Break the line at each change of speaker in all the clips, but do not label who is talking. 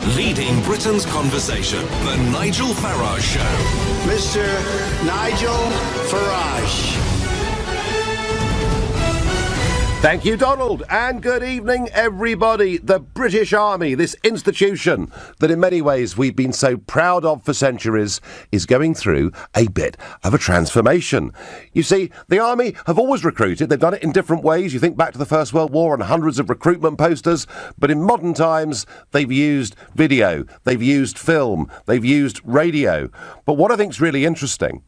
Leading Britain's conversation, The Nigel Farage Show.
Mr. Nigel Farage.
Thank you, Donald, and good evening, everybody. The British Army, this institution that in many ways we've been so proud of for centuries, is going through a bit of a transformation. You see, the Army have always recruited. They've done it in different ways. You think back to the First World War and hundreds of recruitment posters, but in modern times, they've used video, they've used film, they've used radio. But what I think is really interesting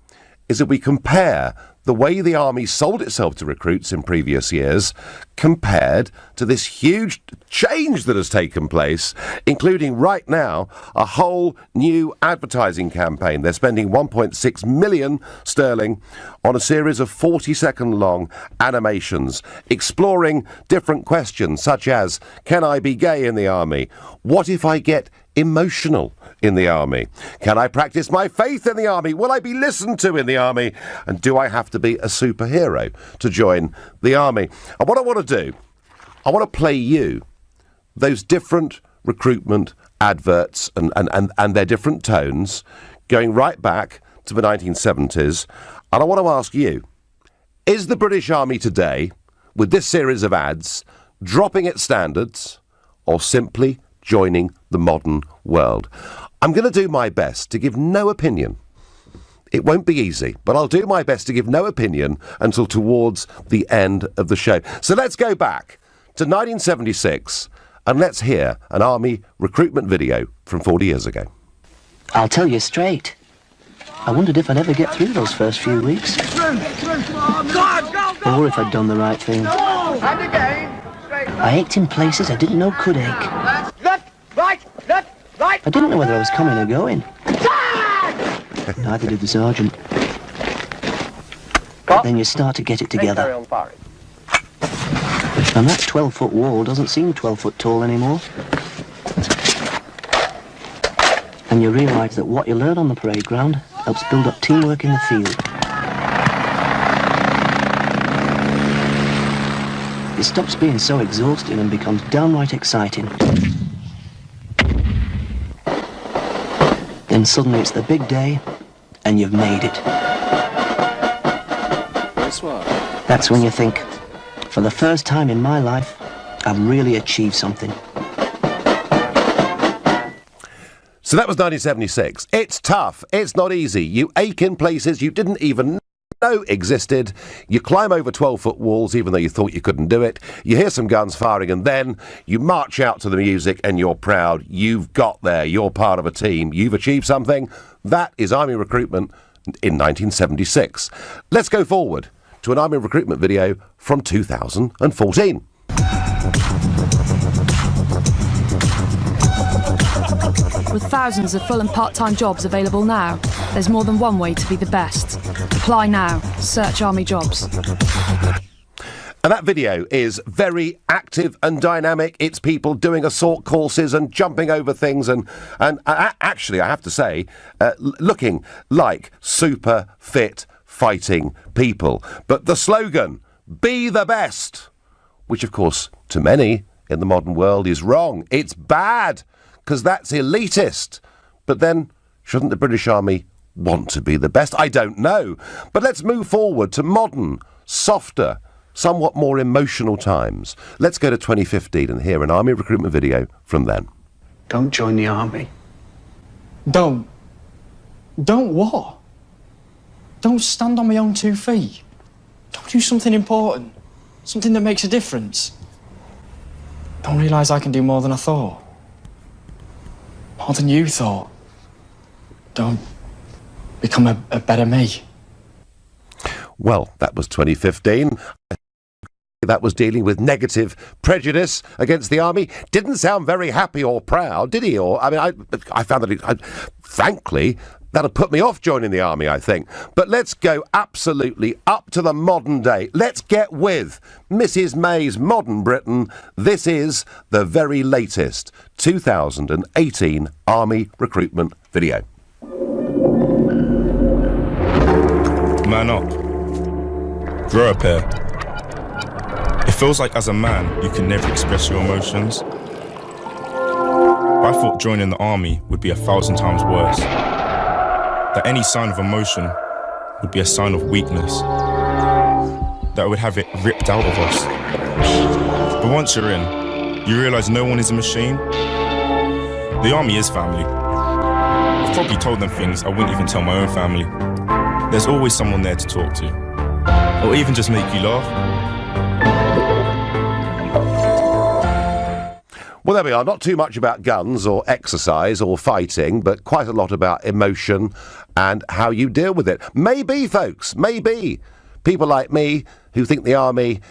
is that we compare the way the Army sold itself to recruits in previous years compared to this huge change that has taken place, including right now a whole new advertising campaign. They're spending 1.6 million sterling on a series of 40-second long animations exploring different questions such as, can I be gay in the Army? What if I get emotional in the Army? Can I practice my faith in the Army? Will I be listened to in the Army? And do I have to be a superhero to join the Army? And what I want to do, I want to play you those different recruitment adverts and their different tones going right back to the 1970s. And I want to ask you, is the British Army today, with this series of ads, dropping its standards or simply joining the modern world? I'm going to do my best to give no opinion. It won't be easy, but I'll do my best to give no opinion until towards the end of the show. So let's go back to 1976 and let's hear an Army recruitment video from 40 years ago.
I'll tell you straight. I wondered if I'd ever get through those first few weeks. Or if I'd done the right thing. I ached in places I didn't know could ache.
Left, right.
I didn't know whether I was coming or going. Neither did the sergeant. But then you start to get it together. And that 12-foot wall doesn't seem 12 foot tall anymore. And you realise that what you learn on the parade ground helps build up teamwork in the field. It stops being so exhausting and becomes downright exciting. Then suddenly it's the big day, and you've made it. That's when you think, for the first time in my life, I've really achieved something.
So that was 1976. It's tough. It's not easy. You ache in places you didn't even know existed. You climb over 12-foot walls even though you thought you couldn't do it. You hear some guns firing and then you march out to the music and you're proud. You've got there. You're part of a team. You've achieved something. That is Army recruitment in 1976. Let's go forward to an Army recruitment video from 2014.
With thousands of full and part-time jobs available now, there's more than one way to be the best. Apply now. Search Army Jobs.
And that video is very active and dynamic. It's people doing assault courses and jumping over things and actually, I have to say, looking like super fit fighting people. But the slogan, be the best, which of course to many in the modern world is wrong. It's bad because that's elitist. But then shouldn't the British Army want to be the best? I don't know. But let's move forward to modern, softer, somewhat more emotional times. Let's go to 2015 and hear an Army recruitment video from then.
Don't join the Army.
Don't what? Don't stand on my own 2 feet. Don't do something important. Something that makes a difference. Don't realise I can do more than I thought. More than you thought. Don't become a better me.
Well, that was 2015. That was dealing with negative prejudice against the Army. Didn't sound very happy or proud, did he? Or I found that, frankly, that'll put me off joining the Army, I think. But let's go absolutely up to the modern day. Let's get with Mrs. May's Modern Britain. This is the very latest 2018 Army recruitment video.
Man up. Grow a pair. It feels like as a man, you can never express your emotions. I thought joining the army would be 1,000 times worse. That any sign of emotion would be a sign of weakness. That would have it ripped out of us. But once you're in, you realise no one is a machine. The army is family. I've probably told them things I wouldn't even tell my own family. There's always someone there to talk to, or even just make you laugh.
Well, there we are. Not too much about guns or exercise or fighting, but quite a lot about emotion and how you deal with it. Maybe, folks, maybe people like me who think the army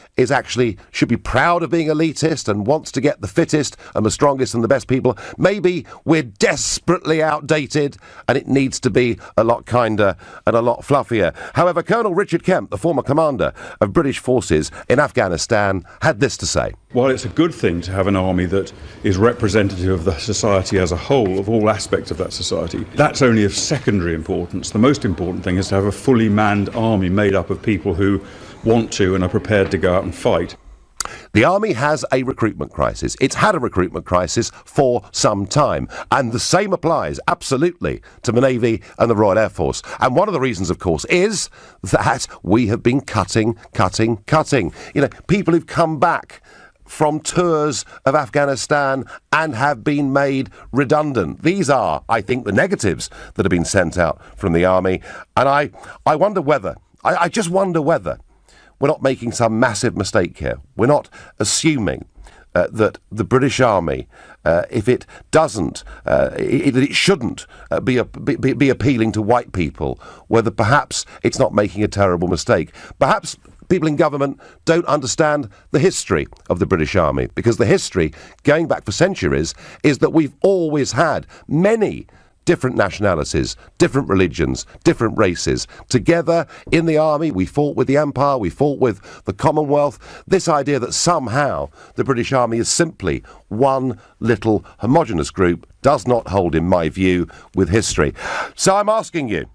should be proud of being elitist and wants to get the fittest and the strongest and the best people. Maybe we're desperately outdated and it needs to be a lot kinder and a lot fluffier. However, Colonel Richard Kemp, the former commander of British forces in Afghanistan, had this to say.
While it's a good thing to have an army that is representative of the society as a whole, of all aspects of that society, that's only of secondary importance. The most important thing is to have a fully manned army made up of people who want to and are prepared to go out and fight.
The army has a recruitment crisis. It's had a recruitment crisis for some time. And the same applies, absolutely, to the Navy and the Royal Air Force. And one of the reasons, of course, is that we have been cutting. You know, people who've come back from tours of Afghanistan and have been made redundant. These are, I think, the negatives that have been sent out from the army. And I wonder whether, I just wonder whether we're not making some massive mistake here. We're not assuming that the British Army, if it doesn't, that it shouldn't be appealing to white people, whether perhaps it's not making a terrible mistake. Perhaps people in government don't understand the history of the British Army, because the history, going back for centuries, is that we've always had many different nationalities, different religions, different races. Together in the army, we fought with the Empire, we fought with the Commonwealth. This idea that somehow the British Army is simply one little homogenous group does not hold, in my view, with history. So I'm asking you,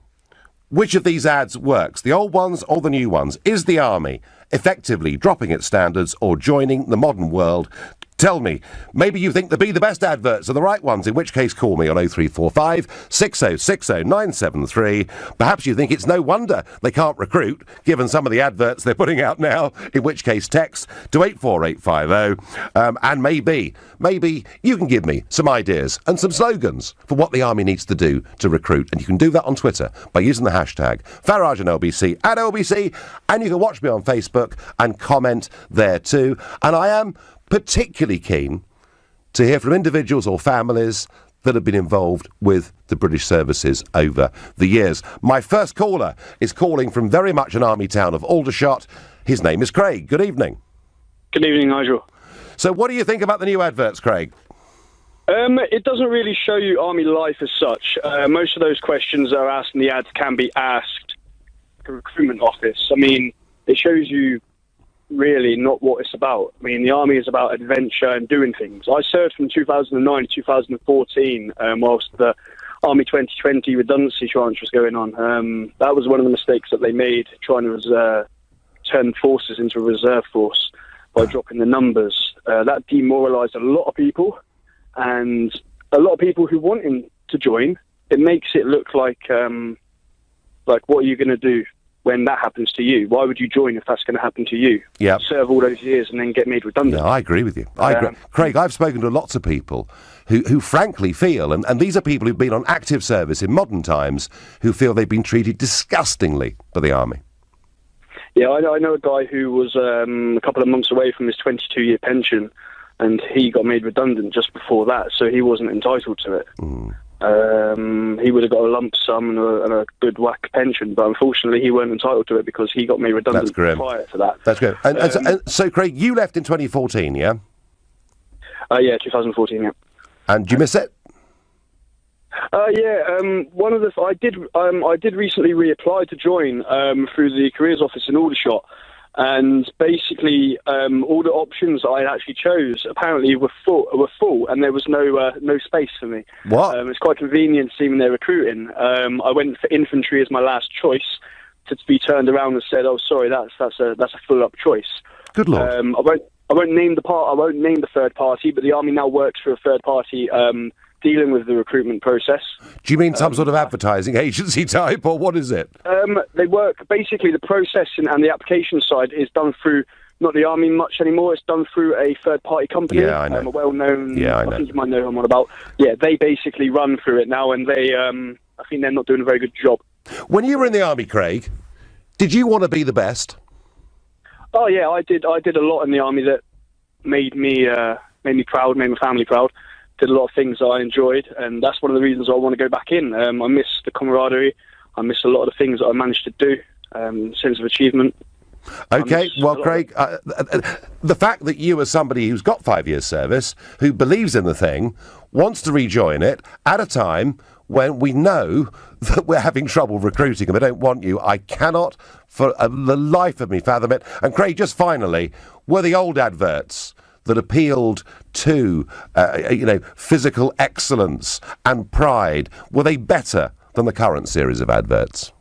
which of these ads works, the old ones or the new ones? Is the army effectively dropping its standards or joining the modern world? Tell me, maybe you think the Be the Best adverts are the right ones, in which case call me on 0345 6060 973. Perhaps you think it's no wonder they can't recruit, given some of the adverts they're putting out now, in which case text to 84850. And maybe you can give me some ideas and some slogans for what the army needs to do to recruit. And you can do that on Twitter by using the hashtag Farage and LBC at LBC. And you can watch me on Facebook and comment there too. And I am particularly keen to hear from individuals or families that have been involved with the British services over the years. My first caller is calling from very much an army town of Aldershot. His name is Craig. Good evening.
Good evening, Nigel.
So what do you think about the new adverts, Craig?
It doesn't really show you army life as such. Most of those questions that are asked in the ads can be asked at the recruitment office. I mean, it shows you really not what it's about. I mean, the army is about adventure and doing things. I served from 2009 to 2014 whilst the Army 2020 redundancy tranche was going on. That was one of the mistakes that they made, trying to turn forces into a reserve force by dropping the numbers. That demoralised a lot of people, and a lot of people who wanted to join. It makes it look like what are you going to do when that happens to you? Why would you join if that's going to happen to you?
Yeah.
Serve all those years and then get made redundant.
Yeah, I agree with you. I agree. Craig, I've spoken to lots of people who frankly feel, and these are people who've been on active service in modern times, who feel they've been treated disgustingly by the army.
Yeah, I know a guy who was a couple of months away from his 22-year pension, and he got made redundant just before that, so he wasn't entitled to it. He would have got a lump sum and a good whack pension, but unfortunately he weren't entitled to it because he got made redundant prior to that.
That's good. And so, Craig, you left in 2014, yeah?
Yeah, 2014, yeah.
And do you miss it?
One of the I did recently reapply to join through the careers office in Aldershot. And basically, all the options I actually chose apparently were full, and there was no space for me.
What?
It's quite convenient seeing they're recruiting. I went for infantry as my last choice, to be turned around and said, "Oh, sorry, that's a full up choice."
Good Lord.
I won't name the third party, but the army now works for a third party dealing with the recruitment process.
Do you mean some sort of advertising agency type, or what is it?
They work, basically the process and the application side is done through not the army much anymore. It's done through a third-party company.
Yeah, I know.
A well-known.
Yeah, I know.
I think you might know who I'm on about. Yeah, they basically run through it now, and they, I think they're not doing a very good job.
When you were in the army, Craig, did you want to be the best?
Oh yeah, I did a lot in the army that made me proud, made my family proud. Did a lot of things that I enjoyed, and that's one of the reasons I want to go back in. I miss the camaraderie. I miss a lot of the things that I managed to do. Sense of achievement.
Okay, well, Craig, the fact that you, as somebody who's got 5 years' service, who believes in the thing, wants to rejoin it at a time when we know that we're having trouble recruiting and they don't want you, I cannot, for the life of me, fathom it. And Craig, just finally, were the old adverts that appealed to, physical excellence and pride, were they better than the current series of adverts?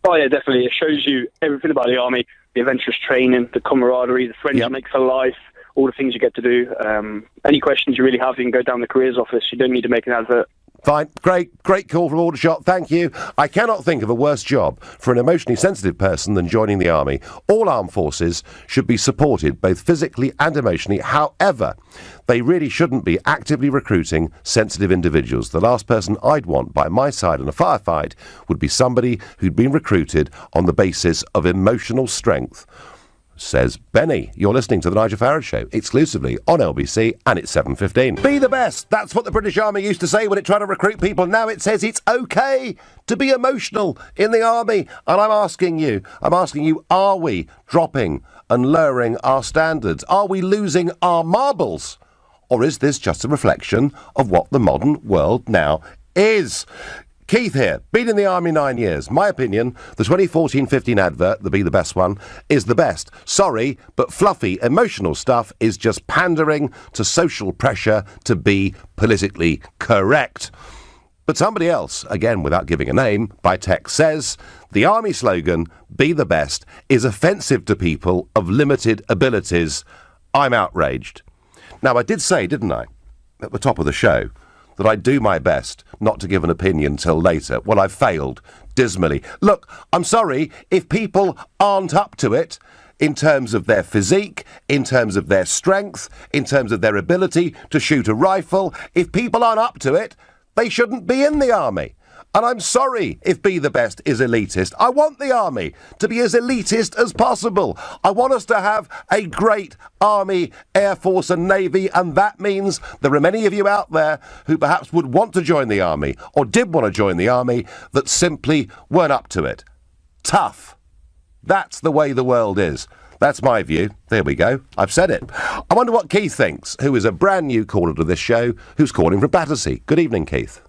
Oh yeah, definitely. It shows you everything about the army, the adventurous training, the camaraderie, the friends you make for life, all the things you get to do. Any questions you really have, you can go down the careers office. You don't need to make an advert.
Fine. Great call from Aldershot. Thank you. I cannot think of a worse job for an emotionally sensitive person than joining the army. All armed forces should be supported both physically and emotionally. However, they really shouldn't be actively recruiting sensitive individuals. The last person I'd want by my side in a firefight would be somebody who'd been recruited on the basis of emotional strength. Says Benny. You're listening to The Nigel Farage Show, exclusively on LBC, and it's 7:15. Be the best. That's what the British Army used to say when it tried to recruit people. Now it says it's OK to be emotional in the army. And I'm asking you, are we dropping and lowering our standards? Are we losing our marbles? Or is this just a reflection of what the modern world now is? Keith here, been in the army 9 years. My opinion, the 2014-15 advert, the Be the Best one, is the best. Sorry, but fluffy, emotional stuff is just pandering to social pressure to be politically correct. But somebody else, again without giving a name, by text says, the army slogan, Be the Best, is offensive to people of limited abilities. I'm outraged. Now, I did say, didn't I, at the top of the show, that I'd do my best not to give an opinion till later. Well, I've failed dismally. Look, I'm sorry if people aren't up to it in terms of their physique, in terms of their strength, in terms of their ability to shoot a rifle. If people aren't up to it, they shouldn't be in the army. And I'm sorry if Be the Best is elitist. I want the army to be as elitist as possible. I want us to have a great army, air force and navy, and that means there are many of you out there who perhaps would want to join the army or did want to join the army that simply weren't up to it. Tough. That's the way the world is. That's my view. There we go. I've said it. I wonder what Keith thinks, who is a brand new caller to this show, who's calling from Battersea. Good evening, Keith.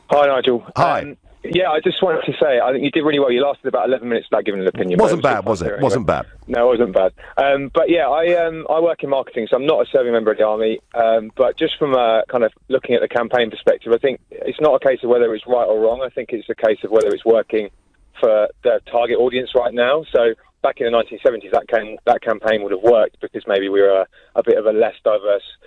Hi, Nigel.
Hi.
Yeah, I just wanted to say, I think you did really well. You lasted about 11 minutes without giving an opinion.
Wasn't bad, was it?
Anyway.
Wasn't bad.
No, it wasn't bad. But yeah, I work in marketing, so I'm not a serving member of the army. But just from kind of looking at the campaign perspective, I think it's not a case of whether it's right or wrong. I think it's a case of whether it's working for the target audience right now. So back in the 1970s, that campaign would have worked because maybe we were a bit of a less diverse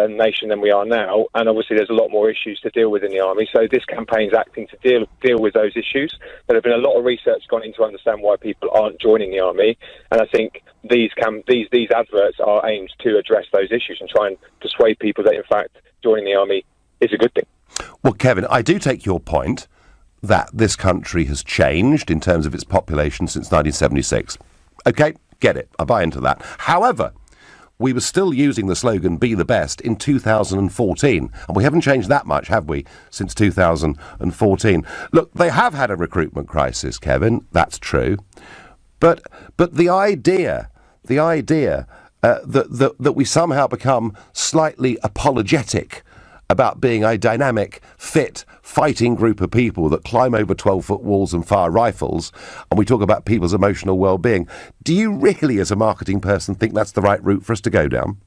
nation than we are now, and obviously there's a lot more issues to deal with in the army, so this campaign's acting to deal with those issues. There have been a lot of research gone in to understand why people aren't joining the army, and I think these adverts are aimed to address those issues and try and persuade people that in fact joining the army is a good thing.
Well, Kevin, I do take your point that this country has changed in terms of its population since 1976. Okay, get it, I buy into that. However, we were still using the slogan, Be the Best, in 2014. And we haven't changed that much, have we, since 2014? Look, they have had a recruitment crisis, Kevin. That's true. But the idea that we somehow become slightly apologetic about being a dynamic, fit, fighting group of people that climb over 12-foot walls and fire rifles, and we talk about people's emotional well-being. Do you really, as a marketing person, think that's the right route for us to go down?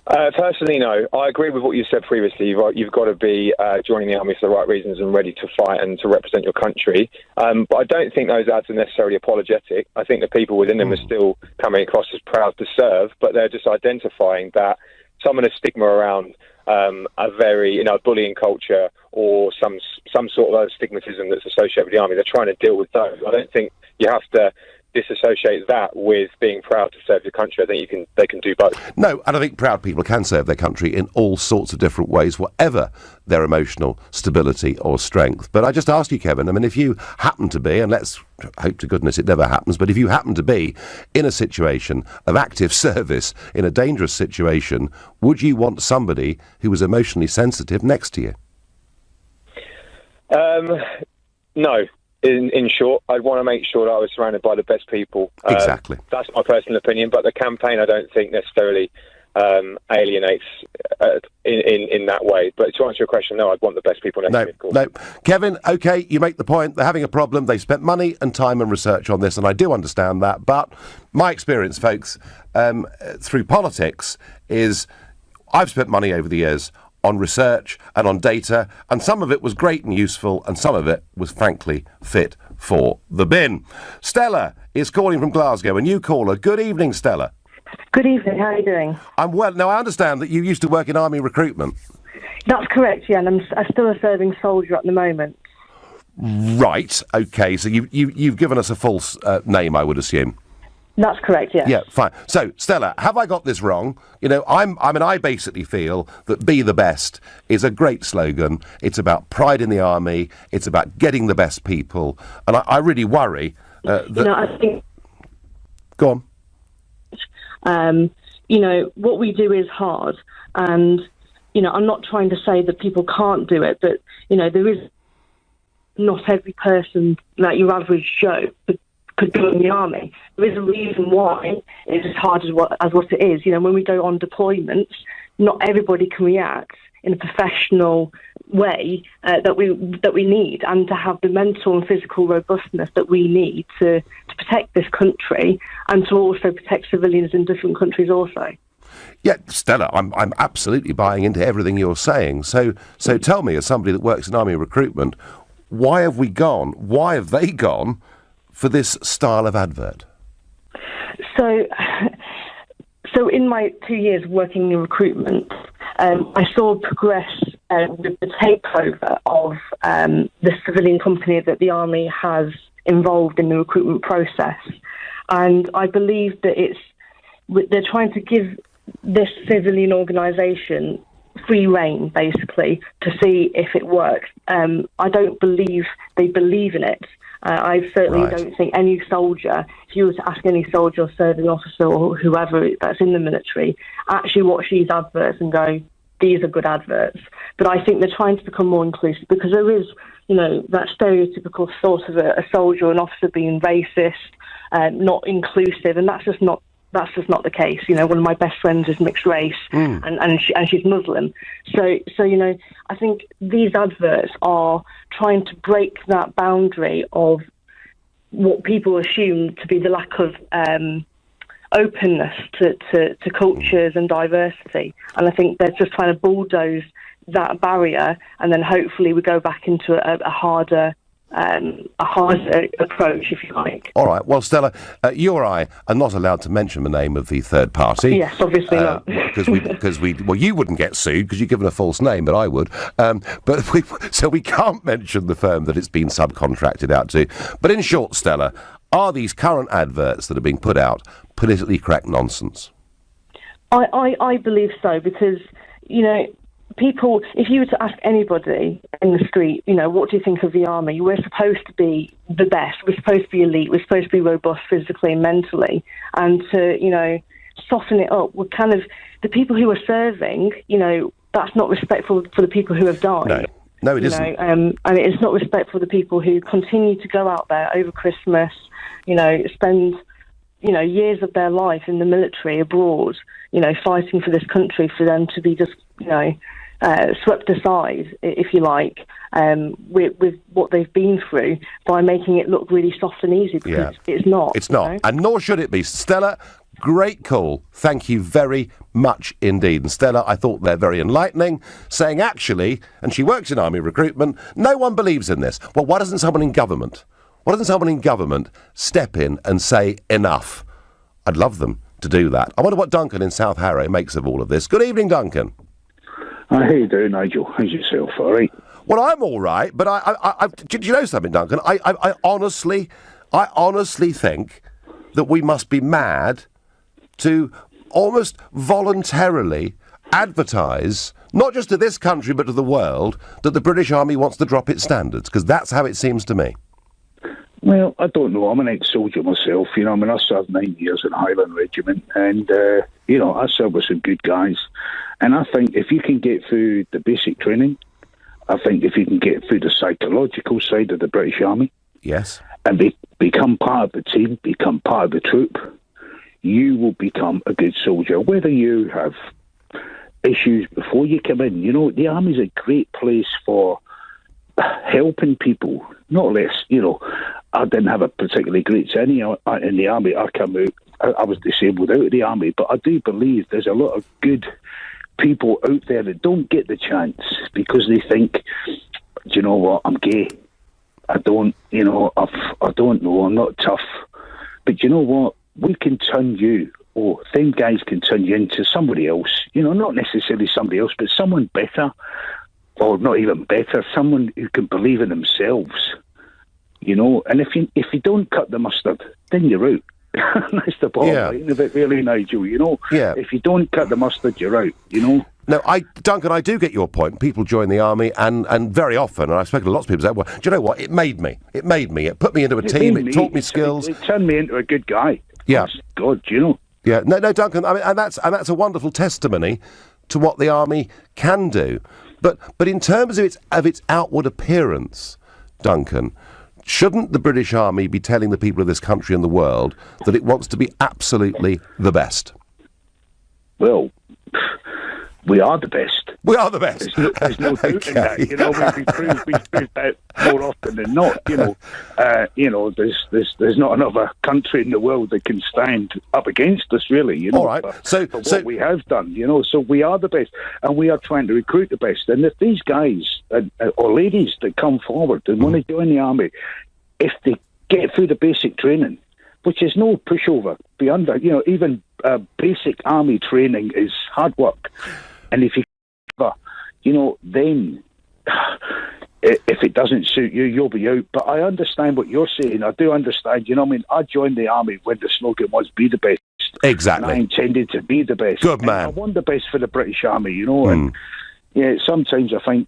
Personally, no. I agree with what you said previously. You've got to be joining the army for the right reasons and ready to fight and to represent your country. But I don't think those ads are necessarily apologetic. I think the people within them are still coming across as proud to serve, but they're just identifying that some of the stigma around a very, bullying culture or some sort of other stigmatism that's associated with the army. They're trying to deal with those. I don't think you have to disassociate that with being proud to serve your country. I think they can do both.
No, and I think proud people can serve their country in all sorts of different ways, whatever their emotional stability or strength. But I just asked you, Kevin, I mean, if you happen to be, and let's hope to goodness it never happens, but if you happen to be in a situation of active service, in a dangerous situation, would you want somebody who was emotionally sensitive next to you?
No. In short, I'd want to make sure that I was surrounded by the best people.
Exactly.
That's my personal opinion, but the campaign I don't think necessarily alienates in that way. But to answer your question, no, I'd want the best people next to me, of course.
No. Kevin, OK, you make the point. They're having a problem. They've spent money and time and research on this, and I do understand that. But my experience, folks, through politics is I've spent money over the years on research and on data, and some of it was great and useful, and some of it was frankly fit for the bin. Stella is calling from Glasgow, a new caller. Good evening, Stella.
Good evening, how are you doing?
I'm well. Now, I understand that you used to work in army recruitment.
That's correct, yeah, and I'm still a serving soldier at the moment.
Right, OK, so you've given us a false name, I would assume.
That's correct, yes.
Yeah, fine. So, Stella, have I got this wrong? You know, I basically feel that Be the Best is a great slogan. It's about pride in the army. It's about getting the best people. And I really worry that...
I think...
Go
on. What we do is hard. And, I'm not trying to say that people can't do it, but, there is not every person, like your average Joe, could be in the army. There is a reason why it's as hard as what it is. When we go on deployments, not everybody can react in a professional way that we need, and to have the mental and physical robustness that we need to protect this country and to also protect civilians in different countries also.
Yeah, Stella, I'm absolutely buying into everything you're saying. So tell me, as somebody that works in army recruitment, why have they gone for this style of advert?
So in my 2 years working in recruitment, I saw progress with the takeover of the civilian company that the army has involved in the recruitment process. And I believe that they're trying to give this civilian organisation free rein, basically, to see if it works. I don't believe they believe in it. I certainly don't think any soldier, if you were to ask any soldier or serving officer or whoever that's in the military, actually watch these adverts and go, these are good adverts. But I think they're trying to become more inclusive, because there is, that stereotypical sort of a soldier or an officer being racist, not inclusive, and that's just not the case. One of my best friends is mixed race, and she's Muslim. So I think these adverts are trying to break that boundary of what people assume to be the lack of openness to cultures and diversity. And I think they're just trying to bulldoze that barrier, and then hopefully we go back into a harder approach, if you like.
All right. Well, Stella, you or I are not allowed to mention the name of the third party.
Yes, obviously not.
Because you wouldn't get sued because you've given a false name, but I would. So we can't mention the firm that it's been subcontracted out to. But in short, Stella, are these current adverts that are being put out politically correct nonsense?
I believe so, because, people, if you were to ask anybody in the street, what do you think of the army? We're supposed to be the best. We're supposed to be elite. We're supposed to be robust physically and mentally. And to, soften it up, we're kind of, the people who are serving, that's not respectful for the people who have died.
No, it isn't.
And it's not respectful for the people who continue to go out there over Christmas, spend, years of their life in the military abroad, fighting for this country, for them to be just, swept aside, if you like, with what they've been through, by making it look really soft and easy, because it's not.
It's not, and nor should it be. Stella, great call. Thank you very much indeed. And Stella, I thought they're very enlightening, saying actually, and she works in army recruitment, no one believes in this. Well, why doesn't someone in government step in and say enough? I'd love them to do that. I wonder what Duncan in South Harrow makes of all of this. Good evening, Duncan.
How you doing, Nigel? How's yourself? All right?
Well, I'm all right, but do you know something, Duncan? I honestly think that we must be mad to almost voluntarily advertise, not just to this country but to the world, that the British Army wants to drop its standards, because that's how it seems to me.
Well, I don't know. I'm an ex-soldier myself. You know, I mean, I served 9 years in Highland Regiment, and you know, I served with some good guys. And I think if you can get through the basic training, I think if you can get through the psychological side of the British Army,
yes,
and become part of the team, become part of the troop, you will become a good soldier. Whether you have issues before you come in, you know, the Army's a great place for helping people. Not less, you know, I didn't have a particularly great tenure in the Army. I came out, I was disabled out of the Army, but I do believe there's a lot of good people out there that don't get the chance because they think, do you know what, I'm gay. I don't, you know, I don't know, I'm not tough. But you know what, we can turn you, or them guys can turn you into somebody else. You know, not necessarily somebody else, but someone better, or not even better, someone who can believe in themselves. You know, and if you don't cut the mustard, then you're out. That's the bottom line of it, really, Nigel. You know, if you don't cut the mustard, you're out. You know.
No, Duncan, I do get your point. People join the Army, and very often, and I've spoken to lots of people say, well, do you know what? It made me. It put me into a team. It taught me skills.
It turned me into a good guy.
Yeah.
God, you know.
Yeah. No, Duncan. I mean, and that's a wonderful testimony to what the Army can do. But in terms of its outward appearance, Duncan, shouldn't the British Army be telling the people of this country and the world that it wants to be absolutely the best?
Well, we are the best.
We are the best.
There's no doubt in that. You know, we prove that more often than not. You know, there's not another country in the world that can stand up against us, really. You know,
all right.
For what we have done. You know, so we are the best, and we are trying to recruit the best. And if these guys or ladies that come forward and want to join the Army, if they get through the basic training, which is no pushover, beyond that, you know, even basic Army training is hard work. And if you know, then if it doesn't suit you, you'll be out. But I understand what you're saying. I do understand. You know, I mean, I joined the Army when the slogan was "Be the best."
Exactly.
And I intended to be the best.
Good man.
And I want the best for the British Army. You know, and yeah, sometimes I think,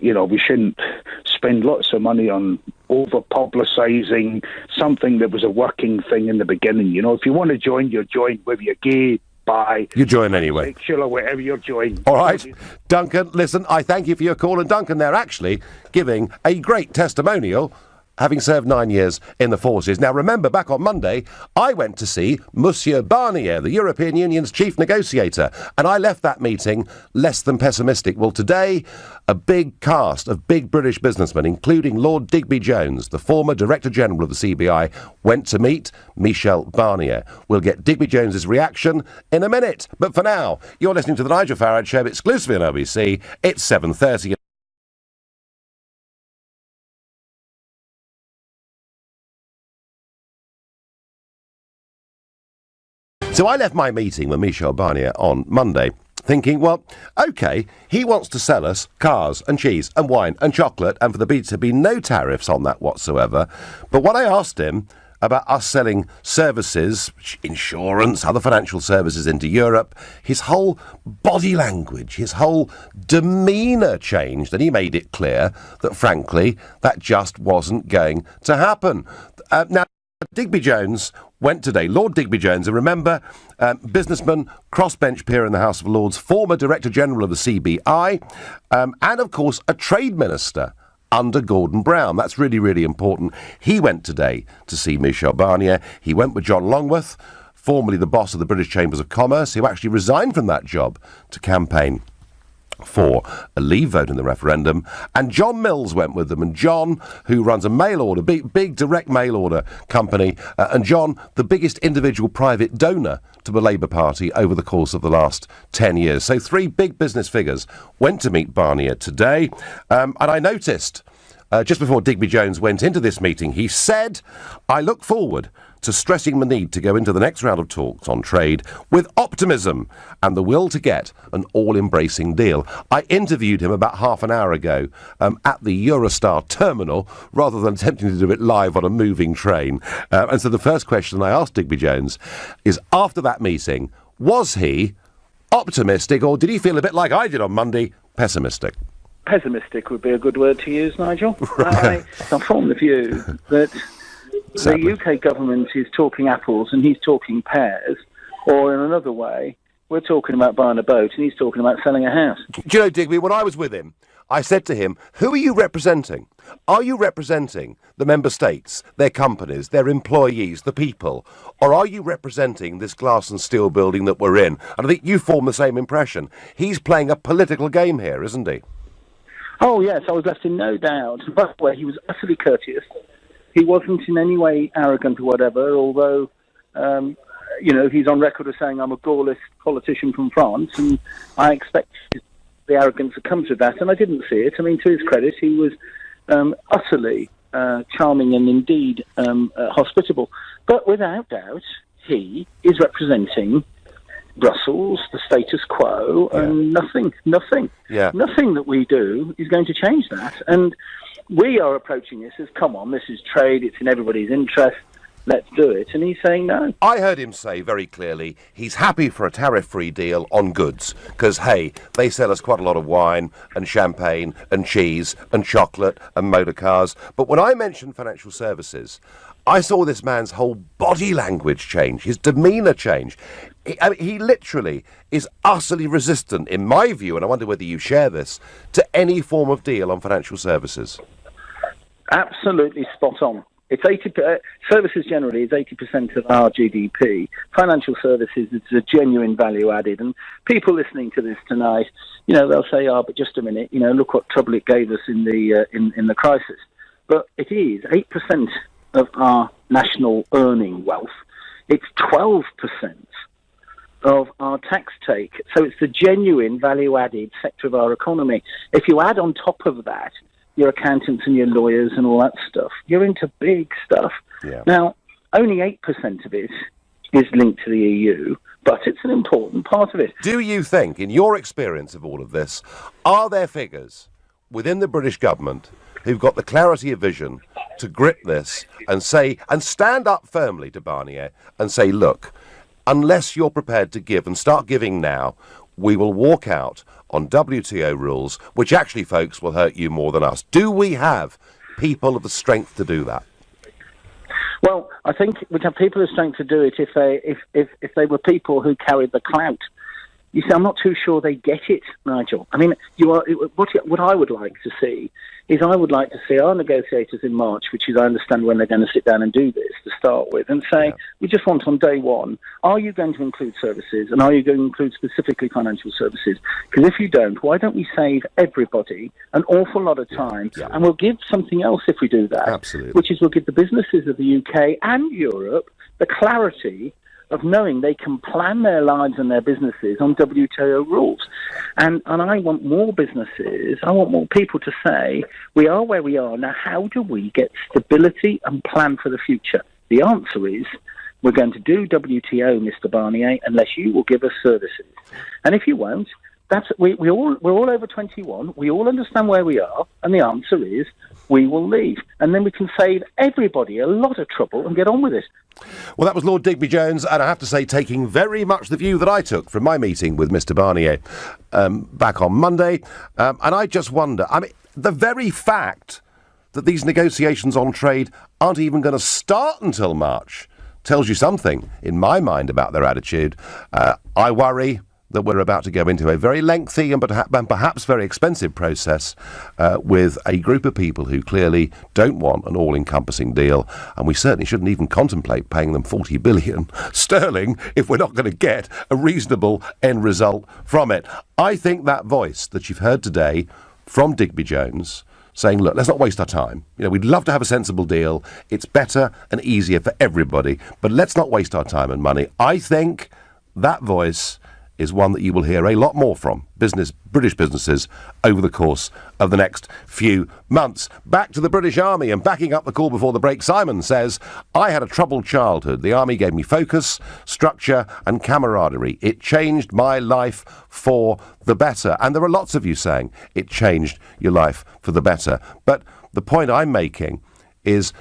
you know, we shouldn't spend lots of money on over-publicising something that was a working thing in the beginning. You know, if you want to join, you're joined, whether you're gay, bi,
you join anyway.
Sexual, or whatever you're joined.
All right. Duncan, listen, I thank you for your call. And Duncan, they're actually giving a great testimonial, having served 9 years in the forces. Now, remember, back on Monday, I went to see Monsieur Barnier, the European Union's chief negotiator, and I left that meeting less than pessimistic. Well, today, a big cast of big British businessmen, including Lord Digby Jones, the former Director General of the CBI, went to meet Michel Barnier. We'll get Digby Jones's reaction in a minute. But for now, you're listening to The Nigel Farage Show exclusively on LBC. It's 7:30. So I left my meeting with Michel Barnier on Monday thinking, well, OK, he wants to sell us cars and cheese and wine and chocolate and for there to be no tariffs on that whatsoever. But when I asked him about us selling services, insurance, other financial services into Europe, his whole body language, his whole demeanour changed, and he made it clear that, frankly, that just wasn't going to happen. Now, Digby Jones went today, Lord Digby Jones, and remember, businessman, crossbench peer in the House of Lords, former Director General of the CBI, and of course a trade minister under Gordon Brown. That's really, really important. He went today to see Michel Barnier. He went with John Longworth, formerly the boss of the British Chambers of Commerce, who actually resigned from that job to campaign for a leave vote in the referendum, and John Mills went with them, and John, who runs a mail order, big direct mail order company, and John, the biggest individual private donor to the Labour Party over the course of the last 10 years. So three big business figures went to meet Barnier today, and I noticed just before Digby Jones went into this meeting, he said, "I look forward to stressing the need to go into the next round of talks on trade with optimism and the will to get an all-embracing deal." I interviewed him about half an hour ago at the Eurostar terminal, rather than attempting to do it live on a moving train. And so the first question I asked Digby Jones is, after that meeting, was he optimistic, or did he feel a bit like I did on Monday, pessimistic?
Pessimistic would be a good word to use, Nigel. I form the view that the UK government is talking apples and he's talking pears, or in another way, we're talking about buying a boat and he's talking about selling a house.
Do you know, Digby, when I was with him, I said to him, who are you representing? Are you representing the member states, their companies, their employees, the people? Or are you representing this glass and steel building that we're in? And I think you form the same impression. He's playing a political game here, isn't he?
Oh, yes, I was left in no doubt. By the way, he was utterly courteous. He wasn't in any way arrogant or whatever, although, he's on record as saying, I'm a Gaullist politician from France, and I expected the arrogance that comes with that, and I didn't see it. I mean, to his credit, he was utterly charming and indeed hospitable. But without doubt, he is representing Brussels, the status quo, and nothing that we do is going to change that. And we are approaching this as, come on, this is trade, it's in everybody's interest, let's do it. And he's saying no.
I heard him say very clearly he's happy for a tariff-free deal on goods, because, hey, they sell us quite a lot of wine and champagne and cheese and chocolate and motor cars. But when I mentioned financial services, I saw this man's whole body language change, his demeanour change. He literally is utterly resistant, in my view, and I wonder whether you share this, to any form of deal on financial services.
Absolutely spot on. It's 80%. Services generally is 80% of our GDP. Financial services is a genuine value added, and people listening to this tonight, they'll say, but just a minute, look what trouble it gave us in the crisis. But it is 8% of our national earning wealth. It's 12% of our tax take. So it's the genuine value-added sector of our economy. If you add on top of that your accountants and your lawyers and all that stuff, you're into big stuff.
Yeah.
Now, only 8% of it is linked to the EU, but it's an important part of it.
Do you think, in your experience of all of this, are there figures within the British government who've got the clarity of vision to grip this and say, and stand up firmly to Barnier and say, look, unless you're prepared to give and start giving now, we will walk out on WTO rules, which actually, folks, will hurt you more than us. Do we have people of the strength to do that?
Well, I think we'd have people of strength to do it if they were people who carried the clout. You see, I'm not too sure they get it, Nigel. I mean, what I would like to see is I would like to see our negotiators in March, which is, I understand, when they're going to sit down and do this to start with, and say, we just want on day one, are you going to include services, and are you going to include specifically financial services? Because if you don't, why don't we save everybody an awful lot of time, and we'll give something else if we do that,
Absolutely.
Which is we'll give the businesses of the UK and Europe the clarity of knowing they can plan their lives and their businesses on WTO rules. And I want more businesses, I want more people to say, we are where we are. Now, how do we get stability and plan for the future? The answer is, we're going to do WTO, Mr. Barnier, unless you will give us services. And if you won't, we're all over 21, we all understand where we are, and the answer is, we will leave. And then we can save everybody a lot of trouble and get on with it.
Well, that was Lord Digby Jones, and I have to say, taking very much the view that I took from my meeting with Mr. Barnier back on Monday. And I just wonder, I mean, the very fact that these negotiations on trade aren't even going to start until March tells you something, in my mind, about their attitude. I worry that we're about to go into a very lengthy and perhaps very expensive process with a group of people who clearly don't want an all-encompassing deal, and we certainly shouldn't even contemplate paying them 40 billion sterling if we're not going to get a reasonable end result from it. I think that voice that you've heard today from Digby Jones saying, look, let's not waste our time. We'd love to have a sensible deal. It's better and easier for everybody, but let's not waste our time and money. I think that voice is one that you will hear a lot more from British businesses over the course of the next few months. Back to the British Army, and backing up the call before the break, Simon says, I had a troubled childhood. The Army gave me focus, structure and camaraderie. It changed my life for the better. And there are lots of you saying it changed your life for the better. But the point I'm making is,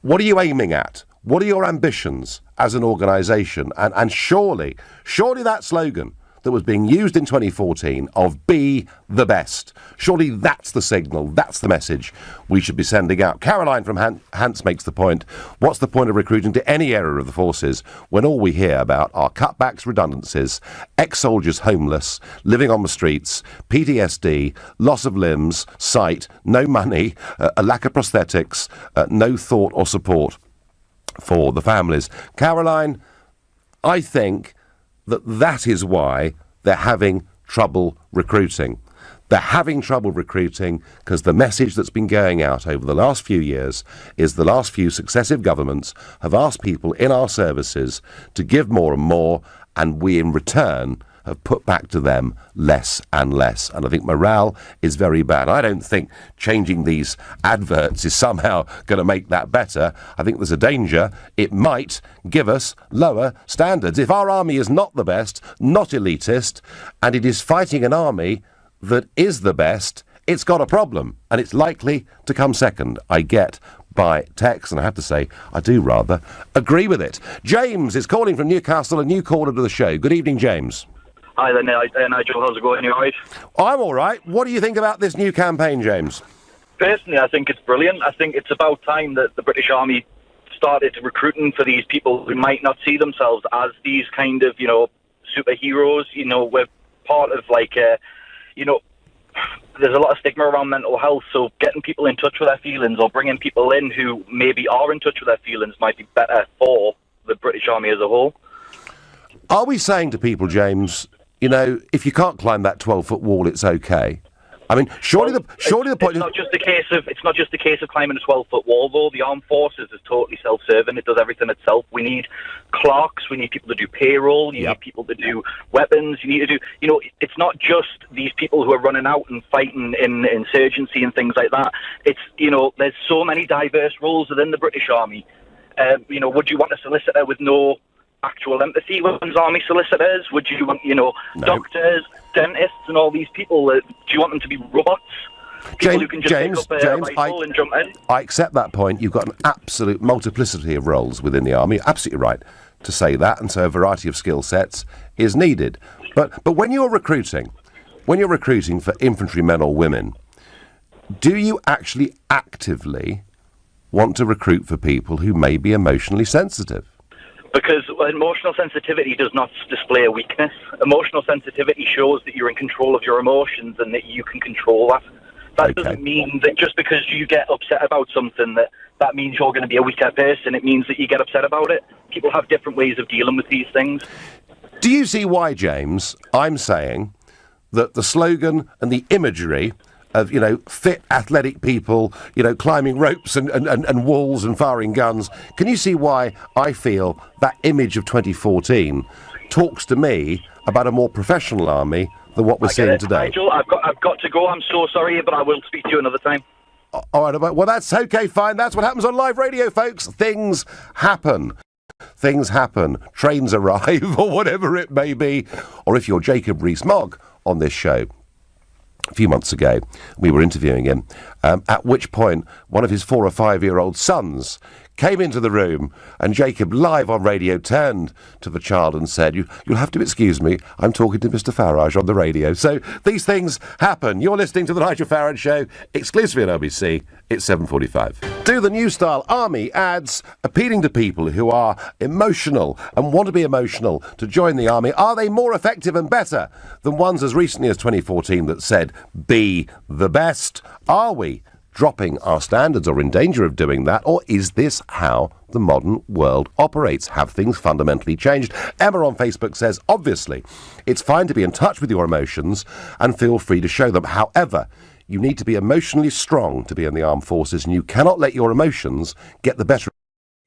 what are you aiming at? What are your ambitions as an organisation? And surely that slogan that was being used in 2014 of be the best, surely that's the signal, that's the message we should be sending out. Caroline from Hants makes the point, what's the point of recruiting to any area of the forces when all we hear about are cutbacks, redundancies, ex-soldiers homeless, living on the streets, PTSD, loss of limbs, sight, no money, a lack of prosthetics, no thought or support for the families. Caroline, I think that is why they're having trouble recruiting. They're having trouble recruiting because the message that's been going out over the last few years is the last few successive governments have asked people in our services to give more and more, and we in return have put back to them less and less. And I think morale is very bad. I don't think changing these adverts is somehow going to make that better. I think there's a danger it might give us lower standards. If our army is not the best, not elitist, and it is fighting an army that is the best, it's got a problem, and it's likely to come second. I get by text, and I have to say, I do rather agree with it. James is calling from Newcastle, a new caller to the show. Good evening, James.
Hi there, Nigel. How's it going? You all right?
I'm all right. What do you think about this new campaign, James?
Personally, I think it's brilliant. I think it's about time that the British Army started recruiting for these people who might not see themselves as these kind of, superheroes. We're part of, there's a lot of stigma around mental health, so getting people in touch with their feelings or bringing people in who maybe are in touch with their feelings might be better for the British Army as a whole.
Are we saying to people, James, if you can't climb that 12-foot wall, it's okay? I mean, surely the point
it's not just a case of climbing a 12-foot wall, though. The armed forces is totally self-serving. It does everything itself. We need clerks. We need people to do payroll. You need people to do weapons. You need to do, it's not just these people who are running out and fighting in insurgency and things like that. It's, there's so many diverse roles within the British Army. Would you want a solicitor with no actual empathy with army solicitors? Would you want, doctors, dentists, and all these people? Do you want them to be robots? People who can just pick up a rifle and jump in?
I accept that point. You've got an absolute multiplicity of roles within the army. Absolutely right to say that, and so a variety of skill sets is needed. But when you're recruiting for infantrymen or women, do you actually actively want to recruit for people who may be emotionally sensitive?
Because emotional sensitivity does not display a weakness. Emotional sensitivity shows that you're in control of your emotions and that you can control that. That doesn't mean that just because you get upset about something that means you're going to be a weaker person. It means that you get upset about it. People have different ways of dealing with these things.
Do you see why, James, I'm saying that the slogan and the imagery of, fit, athletic people, climbing ropes and walls and firing guns. Can you see why I feel that image of 2014 talks to me about a more professional army than what we're seeing today?
Nigel, I've got to go. I'm so sorry, but I will speak to you another time.
All right, well, that's okay, fine. That's what happens on live radio, folks. Things happen. Trains arrive, or whatever it may be. Or if you're Jacob Rees-Mogg on this show, a few months ago, we were interviewing him, at which point one of his 4 or 5-year-old sons came into the room, and Jacob, live on radio, turned to the child and said, you'll have to excuse me, I'm talking to Mr. Farage on the radio. So these things happen. You're listening to The Nigel Farage Show, exclusively on LBC. It's 7:45. Do the new style army ads appealing to people who are emotional and want to be emotional to join the army. Are they more effective and better than ones as recently as 2014 that said, be the best? Are we dropping our standards or in danger of doing that? Or is this how the modern world operates? Have things fundamentally changed? Emma on Facebook says, obviously, it's fine to be in touch with your emotions and feel free to show them. However, you need to be emotionally strong to be in the armed forces, and you cannot let your emotions get the better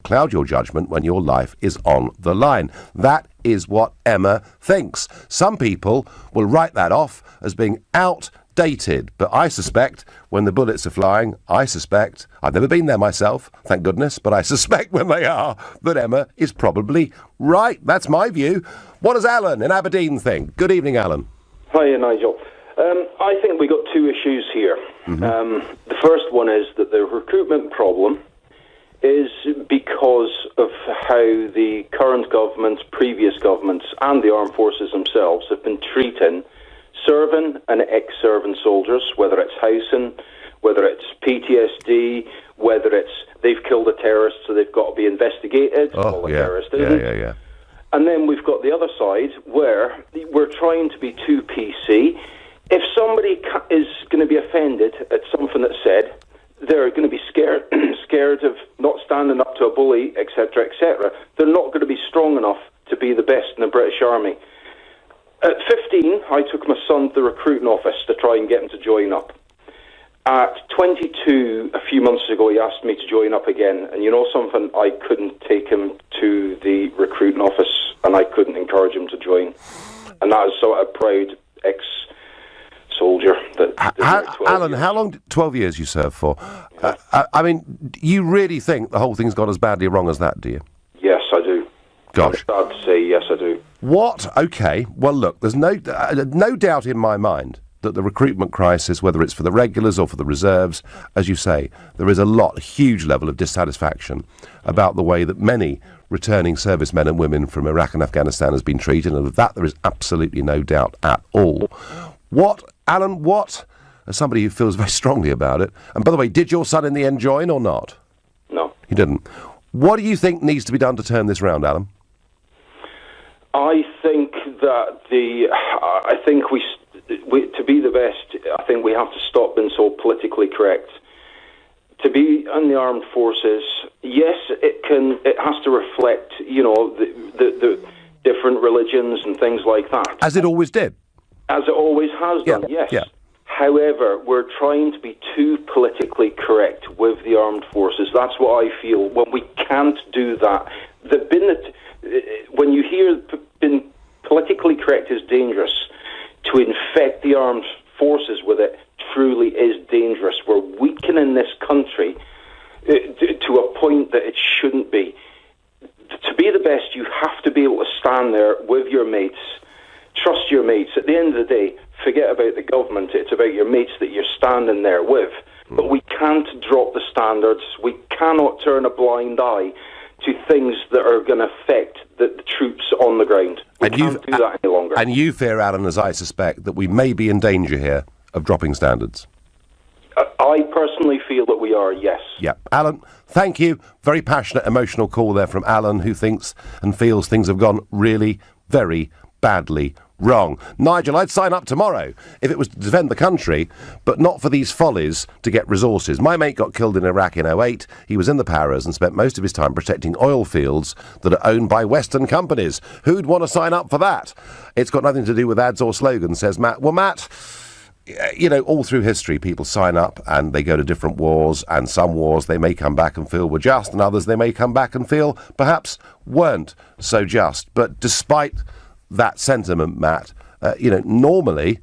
cloud your judgment when your life is on the line. That is what Emma thinks. Some people will write that off as being outdated, but I suspect when the bullets are flying, I've never been there myself, thank goodness, but I suspect when they are, that Emma is probably right. That's my view. What does Alan in Aberdeen think? Good evening, Alan.
Hiya, Nigel. I think we got two issues here. The first one is that the recruitment problem is because of how the current government, previous governments, and the armed forces themselves have been treating serving and ex-serving soldiers, whether it's housing, whether it's PTSD, whether it's they've killed a terrorist so they've got to be investigated.
Oh, yeah. Yeah.
And then we've got the other side where we're trying to be too PC. If somebody is going to be offended at something that's said, they're going to be scared of not standing up to a bully, etc., etc. They're not going to be strong enough to be the best in the British Army. At 15, I took my son to the recruiting office to try and get him to join up. At 22, a few months ago, he asked me to join up again. And you know something? I couldn't take him to the recruiting office, and I couldn't encourage him to join. And that is sort of proud ex-soldier.
Alan, how long? 12 years you served for. I mean, you really think the whole thing's gone as badly wrong as that, do you?
Yes, I do.
Gosh.
I'm sad to say yes, I do.
What? Okay. Well, look, there's no doubt in my mind that the recruitment crisis, whether it's for the regulars or for the reserves, as you say, there is a huge level of dissatisfaction about the way that many returning servicemen and women from Iraq and Afghanistan has been treated, and of that there is absolutely no doubt at all. Alan, as somebody who feels very strongly about it, and by the way, did your son in the end join or not?
No.
He didn't. What do you think needs to be done to turn this round, Alan?
I think that to be the best, I think we have to stop being so politically correct. To be in the armed forces, yes, it has to reflect, the different religions and things like that.
As it always did.
As it always has done, yes.
Yeah.
However, we're trying to be too politically correct with the armed forces. That's what I feel. When we can't do that, when you hear being politically correct is dangerous, to infect the armed forces with it truly is dangerous. We're weakening this country to a point that it shouldn't be. To be the best, you have to be able to stand there with your mates, trust your mates. At the end of the day, forget about the government. It's about your mates that you're standing there with. But we can't drop the standards. We cannot turn a blind eye to things that are going to affect the troops on the ground. We can't do that any longer.
And you fear, Alan, as I suspect, that we may be in danger here of dropping standards.
I personally feel that we are, yes.
Yeah. Alan, thank you. Very passionate, emotional call there from Alan, who thinks and feels things have gone really, very badly wrong. Nigel, I'd sign up tomorrow if it was to defend the country, but not for these follies to get resources. My mate got killed in Iraq in 2008. He was in the Paras and spent most of his time protecting oil fields that are owned by Western companies. Who'd want to sign up for that? It's got nothing to do with ads or slogans, says Matt. Well, Matt, all through history, people sign up and they go to different wars, and some wars they may come back and feel were just, and others they may come back and feel perhaps weren't so just. But despite that sentiment, Matt, normally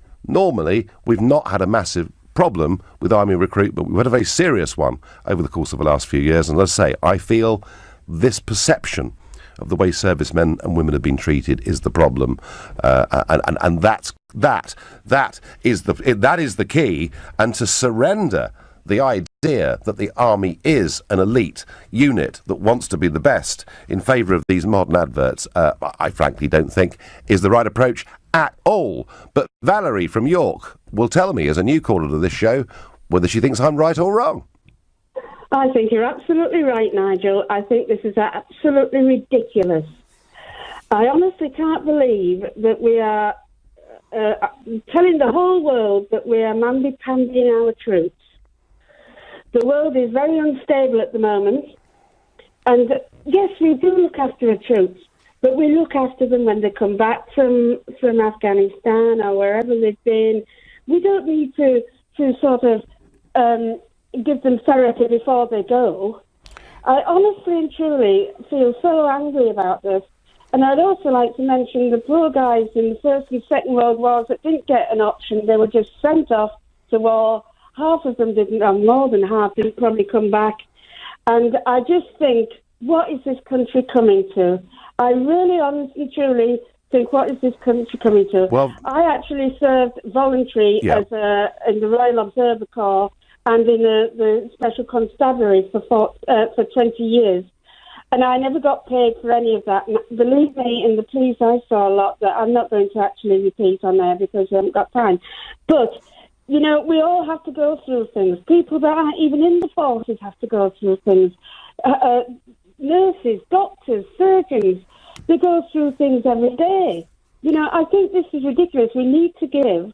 we've not had a massive problem with army recruitment. We've had a very serious one over the course of the last few years, and let's say I feel this perception of the way servicemen and women have been treated is the problem, and that is the key. And to surrender the idea that the army is an elite unit that wants to be the best in favour of these modern adverts, I frankly don't think is the right approach at all. But Valerie from York will tell me, as a new caller to this show, whether she thinks I'm right or wrong.
I think you're absolutely right, Nigel. I think this is absolutely ridiculous. I honestly can't believe that we are telling the whole world that we are mamby-pambying our troops. The world is very unstable at the moment. And yes, we do look after our troops, but we look after them when they come back from Afghanistan or wherever they've been. We don't need to sort of give them therapy before they go. I honestly and truly feel so angry about this. And I'd also like to mention the poor guys in the First and Second World Wars that didn't get an option. They were just sent off to war. Half of them didn't, more than half didn't probably come back. And I just think, what is this country coming to? I really, honestly, truly think, what is this country coming to?
Well,
I actually served voluntary in the Royal Observer Corps and in the Special Constabulary for 20 years. And I never got paid for any of that. And believe me, in the police I saw a lot that I'm not going to actually repeat on there because I haven't got time. But, you know, we all have to go through things. People that aren't even in the forces have to go through things. Nurses, doctors, surgeons, they go through things every day. You know, I think this is ridiculous. We need to give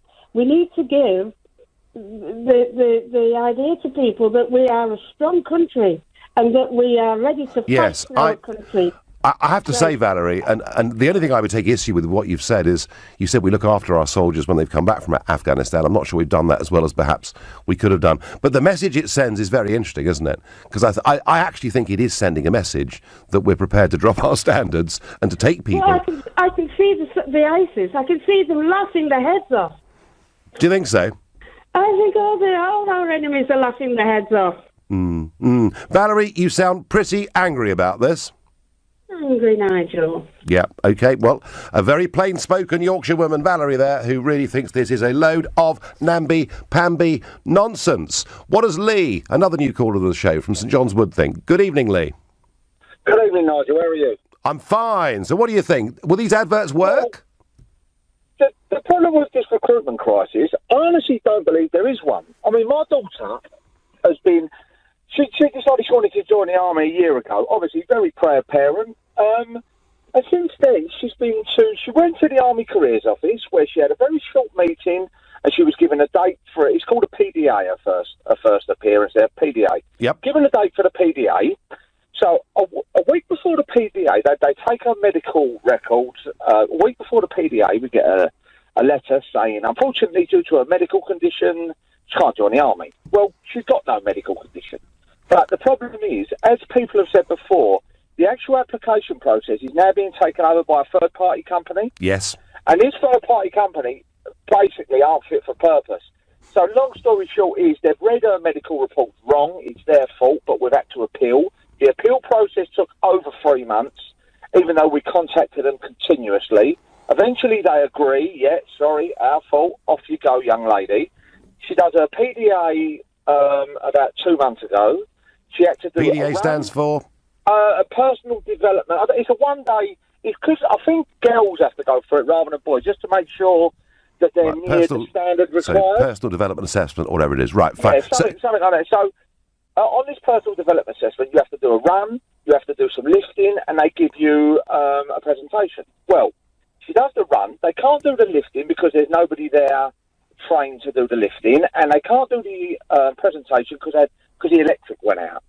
the idea to people that we are a strong country and that we are ready to fight for our country.
I have to say, Valerie, and the only thing I would take issue with what you've said is, you said we look after our soldiers when they've come back from Afghanistan. I'm not sure we've done that as well as perhaps we could have done. But the message it sends is very interesting, isn't it? Because I actually think it is sending a message that we're prepared to drop our standards and to take people...
Well, I can see the ISIS. I can see them laughing their heads off.
Do you think so?
I think all our enemies are laughing their heads off.
Valerie, you sound pretty angry about this.
Angry, Nigel.
Yeah, OK. Well, a very plain-spoken Yorkshire woman, Valerie, there, who really thinks this is a load of namby-pamby nonsense. What does Lee, another new caller to the show from St John's Wood, think? Good evening, Lee.
Good evening, Nigel. How are you?
I'm fine. So what do you think? Will these adverts work?
The problem with this recruitment crisis, I honestly don't believe there is one. I mean, my daughter has been... She decided she wanted to join the army a year ago. Obviously, very proud parent. And since then, she went to the Army Careers Office where she had a very short meeting and she was given a date for it. It's called a PDA, her first appearance there, PDA.
Yep.
Given a date for the PDA. So a week before the PDA, they take her medical records. A week before the PDA, we get a letter saying, unfortunately, due to a medical condition, she can't join the army. Well, she's got no medical condition. But the problem is, as people have said before, the actual application process is now being taken over by a third-party company.
Yes.
And this third-party company basically aren't fit for purpose. So long story short is they've read her medical report wrong. It's their fault, but we've had to appeal. The appeal process took over 3 months, even though we contacted them continuously. Eventually they agree, yeah, sorry, our fault, off you go, young lady. She does her PDA about 2 months ago. She had to do
PDA stands for?
A personal development. It's a one-day... Because I think girls have to go for it rather than boys, just to make sure that they're near the standard required.
So personal development assessment, or whatever it is. Right, fine.
Yeah, something like that. So on this personal development assessment, you have to do a run, you have to do some lifting, and they give you a presentation. Well, she does the run. They can't do the lifting because there's nobody there trained to do the lifting, and they can't do the presentation because the electric went out.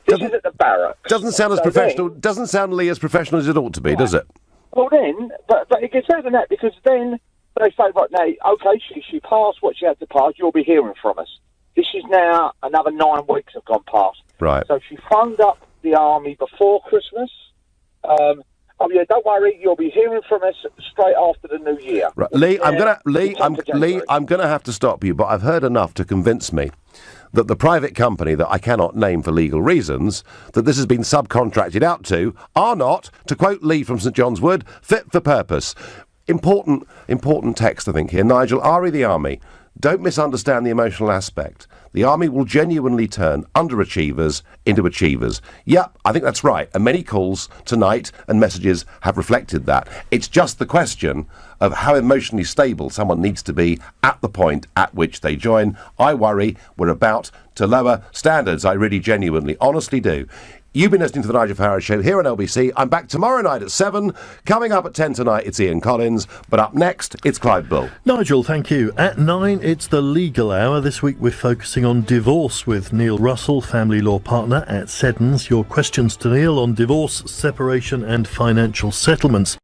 This is at the barracks.
Doesn't sound as professional. Doesn't sound, Lee, as professional as it ought to be, does it?
Well, then, but it gets better than that because then they say, right now, okay, she passed what she had to pass. You'll be hearing from us. This is now another 9 weeks have gone past.
Right.
So she phoned up the army before Christmas. Oh yeah, don't worry, you'll be hearing from us straight after the new year.
Right, Lee, I'm gonna have to stop you, but I've heard enough to convince me that the private company that I cannot name for legal reasons, that this has been subcontracted out to, are not, to quote Lee from St John's Wood, fit for purpose. Important text, I think, here. Nigel, RE the Army. Don't misunderstand the emotional aspect. The Army will genuinely turn underachievers into achievers. Yep, I think that's right. And many calls tonight and messages have reflected that. It's just the question of how emotionally stable someone needs to be at the point at which they join. I worry we're about to lower standards. I really genuinely, honestly do. You've been listening to The Nigel Farage Show here on LBC. I'm back tomorrow night at 7. Coming up at 10 tonight, it's Ian Collins. But up next, it's Clive Bull.
Nigel, thank you. At 9, it's the Legal Hour. This week we're focusing on divorce with Neil Russell, family law partner at Seddons. Your questions to Neil on divorce, separation and financial settlements.